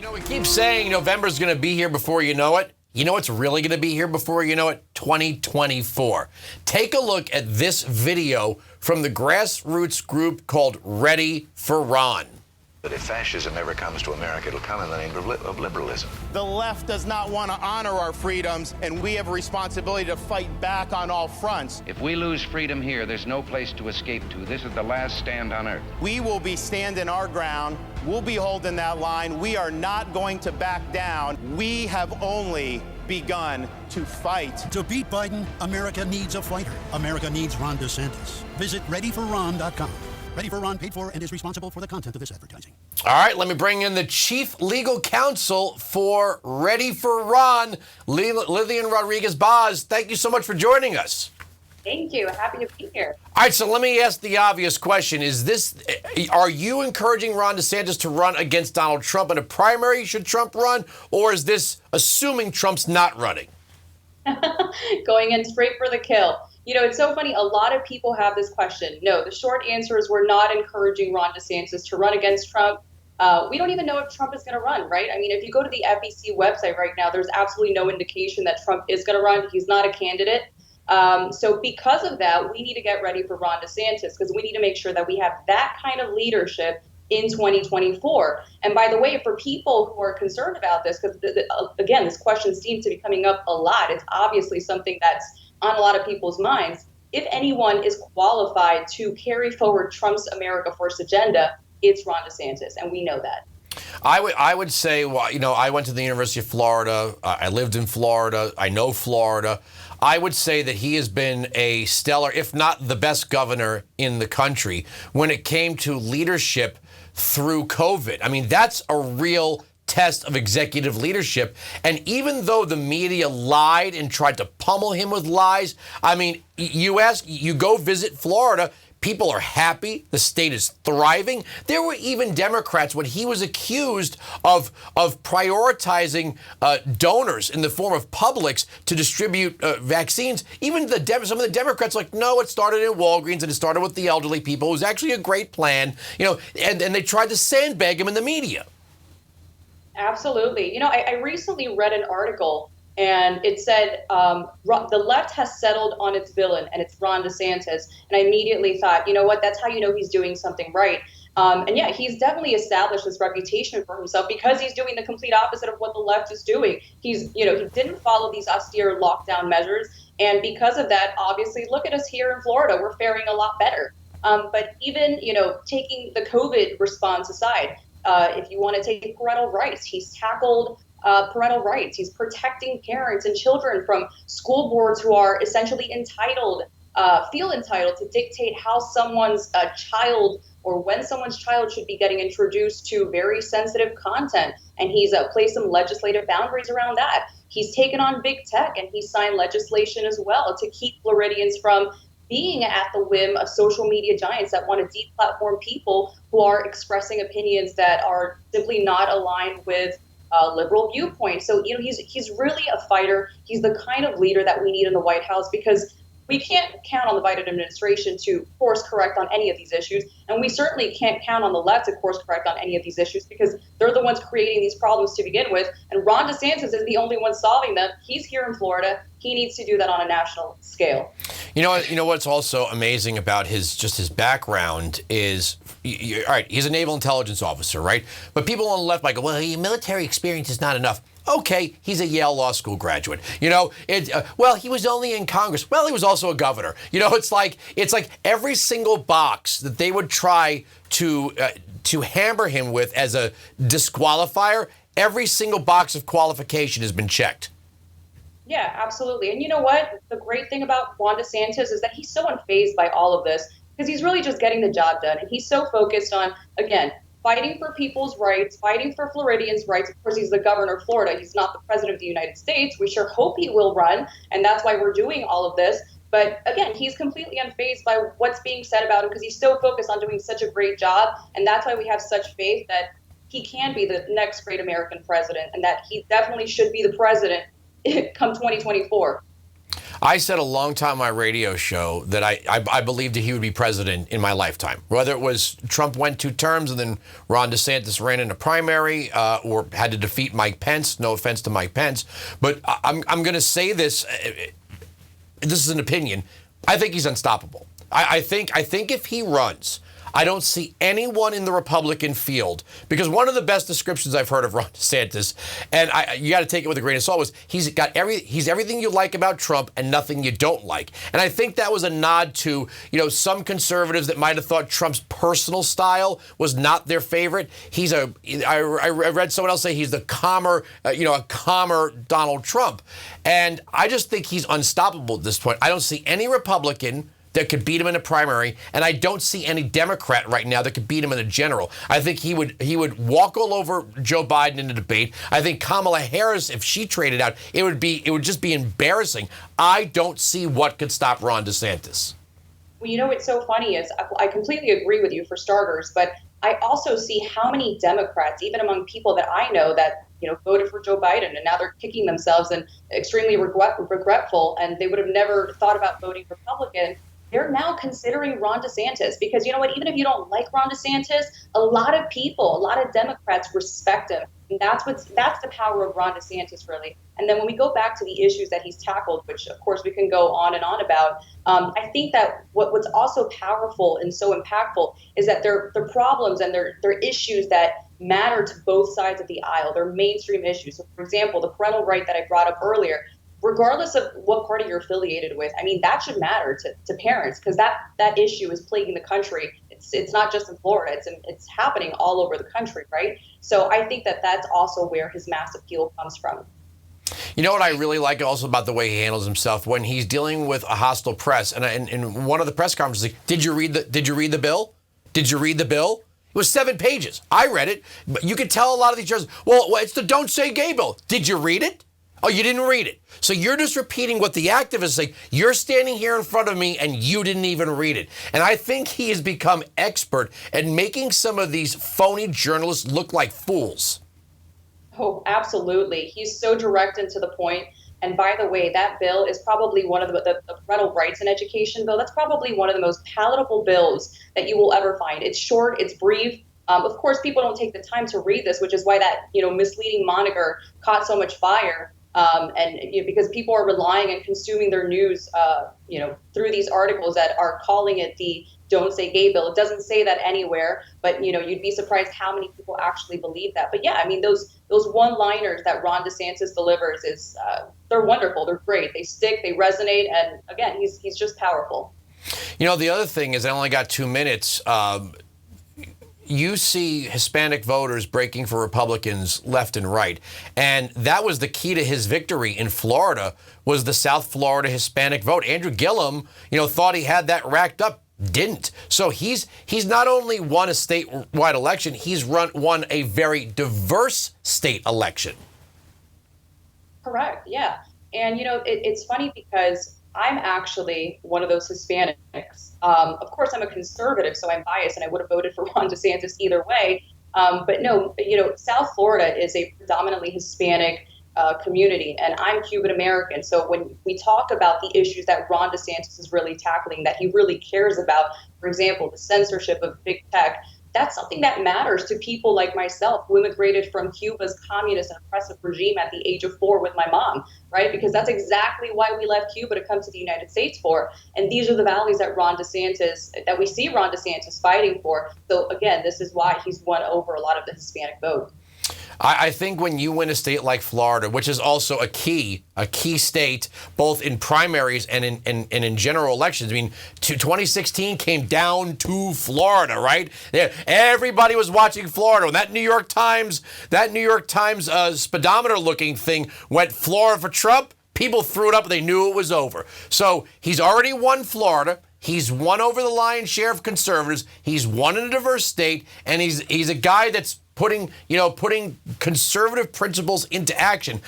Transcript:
You know, we keep saying November's going to be here before you know it. You know what's really going to be here before you know it? 2024. Take a look at this video from the grassroots group called Ready for Ron. But if fascism ever comes to America, it'll come in the name of liberalism. The left does not want to honor our freedoms, and we have a responsibility to fight back on all fronts. If we lose freedom here, there's no place to escape to. This is the last stand on earth. We will be standing our ground. We'll be holding that line. We are not going to back down. We have only begun to fight. To beat Biden, America needs a fighter. America needs Ron DeSantis. Visit readyforron.com. Ready for Ron paid for and is responsible for the content of this advertising. All right, let me bring in the chief legal counsel for Ready for Ron, Lillian Rodriguez-Baz. Thank you so much for joining us. Thank you. Happy to be here. All right, so let me ask the obvious question. Are you encouraging Ron DeSantis to run against Donald Trump in a primary? Should Trump run? Or is this assuming Trump's not running? Going in straight for the kill. You know, it's so funny. A lot of people have this question. No, the short answer is we're not encouraging Ron DeSantis to run against Trump. We don't even know if Trump is going to run, right? I mean, if you go to the FEC website right now, there's absolutely no indication that Trump is going to run. He's not a candidate. So because of that, we need to get ready for Ron DeSantis because we need to make sure that we have that kind of leadership in 2024. And by the way, for people who are concerned about this, because again, this question seems to be coming up a lot. It's obviously something that's on a lot of people's minds. If anyone is qualified to carry forward Trump's America First agenda, it's Ron DeSantis, and we know that. I would say, well, you know, I went to the University of Florida. I lived in Florida. I know Florida. I would say that he has been a stellar, if not the best governor in the country when it came to leadership through COVID. I mean, that's a real test of executive leadership. And even though the media lied and tried to pummel him with lies, I mean, you go visit Florida, people are happy. The state is thriving. There were even Democrats when he was accused of prioritizing donors in the form of Publix to distribute vaccines. Even some of the Democrats like, no, it started in Walgreens and it started with the elderly people. It was actually a great plan, you know, and they tried to sandbag him in the media. Absolutely. You know, I recently read an article and it said the left has settled on its villain and it's Ron DeSantis. And I immediately thought, you know what, that's how you know he's doing something right. And yeah, he's definitely established this reputation for himself because he's doing the complete opposite of what the left is doing. He didn't follow these austere lockdown measures. And because of that, obviously, look at us here in Florida. We're faring a lot better. But even, you know, taking the COVID response aside, if you want to take parental rights, he's tackled parental rights. He's protecting parents and children from school boards who are essentially feel entitled to dictate how someone's child or when someone's child should be getting introduced to very sensitive content. And he's placed some legislative boundaries around that. He's taken on big tech and he's signed legislation as well to keep Floridians from being at the whim of social media giants that want to deplatform people who are expressing opinions that are simply not aligned with liberal viewpoints. So, you know, he's really a fighter. He's the kind of leader that we need in the White House because we can't count on the Biden administration to course correct on any of these issues. And we certainly can't count on the left to course correct on any of these issues because they're the ones creating these problems to begin with. And Ron DeSantis is the only one solving them. He's here in Florida. He needs to do that on a national scale. You know what's also amazing about his background is, all right, he's a naval intelligence officer, right? But people on the left might go, well, your military experience is not enough. Okay, he's a Yale Law School graduate. You know, well, he was only in Congress. Well, he was also a governor. You know, it's like every single box that they would try to hammer him with as a disqualifier, every single box of qualification has been checked. Yeah, absolutely. And you know what? The great thing about Ron DeSantis is that he's so unfazed by all of this because he's really just getting the job done. And he's so focused on, again, fighting for people's rights, fighting for Floridians' rights. Of course, he's the governor of Florida. He's not the president of the United States. We sure hope he will run, and that's why we're doing all of this. But again, he's completely unfazed by what's being said about him because he's so focused on doing such a great job, and that's why we have such faith that he can be the next great American president and that he definitely should be the president come 2024. I said a long time on my radio show that I believed that he would be president in my lifetime. Whether it was Trump went 2 terms and then Ron DeSantis ran in a primary or had to defeat Mike Pence. No offense to Mike Pence. But I'm going to say this. This is an opinion. I think he's unstoppable. I think if he runs, I don't see anyone in the Republican field, because one of the best descriptions I've heard of Ron DeSantis, and you got to take it with a grain of salt, was he's everything you like about Trump and nothing you don't like. And I think that was a nod to, some conservatives that might have thought Trump's personal style was not their favorite. I read someone else say he's the calmer, a calmer Donald Trump. And I just think he's unstoppable at this point. I don't see any Republican that could beat him in a primary, and I don't see any Democrat right now that could beat him in a general. I think he would walk all over Joe Biden in a debate. I think Kamala Harris, if she traded out, it would just be embarrassing. I don't see what could stop Ron DeSantis. Well, what's so funny is I completely agree with you for starters, but I also see how many Democrats, even among people that I know that voted for Joe Biden, and now they're kicking themselves and extremely regretful, and they would have never thought about voting Republican. They're now considering Ron DeSantis because, you know what, even if you don't like Ron DeSantis, a lot of people, a lot of Democrats respect him. And that's the power of Ron DeSantis, really. And then when we go back to the issues that he's tackled, which of course we can go on and on about, I think that what's also powerful and so impactful is that they're problems and they're issues that matter to both sides of the aisle. They're mainstream issues. So, for example, the parental right that I brought up earlier, regardless of what party you're affiliated with, I mean, that should matter to parents because that issue is plaguing the country. It's not just in Florida. It's happening all over the country, right? So I think that that's also where his mass appeal comes from. You know what I really like also about the way he handles himself when he's dealing with a hostile press, and in one of the press conferences, did you read the bill? Did you read the bill? It was 7 pages. I read it, but you could tell a lot of these judges, well, it's the Don't Say Gay bill. Did you read it? Oh, you didn't read it. So you're just repeating what the activists say. You're standing here in front of me and you didn't even read it. And I think he has become expert at making some of these phony journalists look like fools. Oh, absolutely. He's so direct and to the point. And by the way, that bill is probably one of the parental rights and education bill. That's probably one of the most palatable bills that you will ever find. It's short, it's brief. Of course, people don't take the time to read this, which is why that misleading moniker caught so much fire. Because people are relying and consuming their news, through these articles that are calling it the Don't Say Gay bill. It doesn't say that anywhere, but you'd be surprised how many people actually believe that. But yeah, I mean, those one-liners that Ron DeSantis delivers they're wonderful. They're great. They stick. They resonate. And again, he's just powerful. The other thing is, I only got 2 minutes. You see Hispanic voters breaking for Republicans left and right. And that was the key to his victory in Florida, was the South Florida Hispanic vote. Andrew Gillum, thought he had that racked up, didn't. So he's not only won a statewide election, he's won a very diverse state election. Correct, yeah. And, it's funny because I'm actually one of those Hispanics. Of course, I'm a conservative, so I'm biased, and I would have voted for Ron DeSantis either way. But no, South Florida is a predominantly Hispanic community, and I'm Cuban American. So when we talk about the issues that Ron DeSantis is really tackling, that he really cares about, for example, the censorship of big tech, that's something that matters to people like myself who immigrated from Cuba's communist and oppressive regime at the age of 4 with my mom, right? Because that's exactly why we left Cuba to come to the United States for. And these are the values that we see Ron DeSantis fighting for. So again, this is why he's won over a lot of the Hispanic vote. I think when you win a state like Florida, which is also a key state, both in primaries and in general elections. I mean, 2016 came down to Florida, right? Everybody was watching Florida. When that New York Times speedometer looking thing went Florida for Trump, people threw it up and they knew it was over. So he's already won Florida. He's won over the lion's share of conservatives. He's won in a diverse state, and he's a guy that's putting conservative principles into action.